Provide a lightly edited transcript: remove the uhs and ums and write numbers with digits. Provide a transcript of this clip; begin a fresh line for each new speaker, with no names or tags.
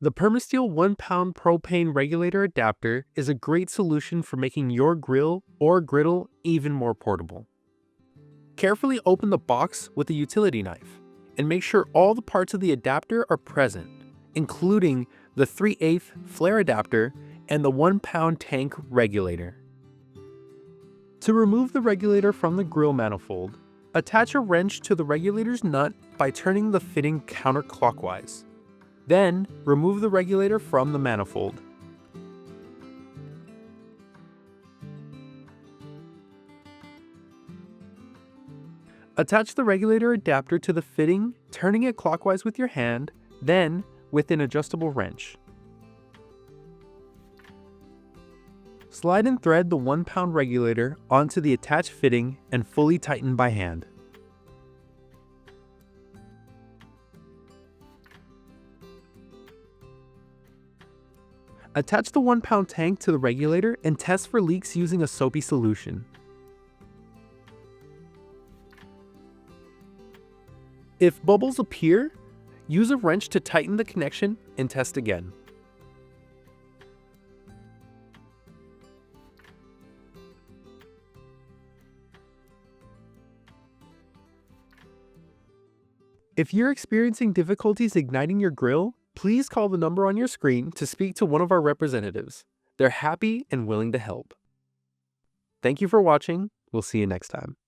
The Permasteel 1-pound propane regulator adapter is a great solution for making your grill or griddle even more portable. Carefully open the box with a utility knife and make sure all the parts of the adapter are present, including the 3/8 flare adapter and the 1-pound tank regulator. To remove the regulator from the grill manifold, attach a wrench to the regulator's nut by turning the fitting counterclockwise. Then, remove the regulator from the manifold. Attach the regulator adapter to the fitting, turning it clockwise with your hand, then with an adjustable wrench. Slide and thread the 1-pound regulator onto the attached fitting and fully tighten by hand. Attach the 1-pound tank to the regulator and test for leaks using a soapy solution. If bubbles appear, use a wrench to tighten the connection and test again. If you're experiencing difficulties igniting your grill, please call the number on your screen to speak to one of our representatives. They're happy and willing to help. Thank you for watching. We'll see you next time.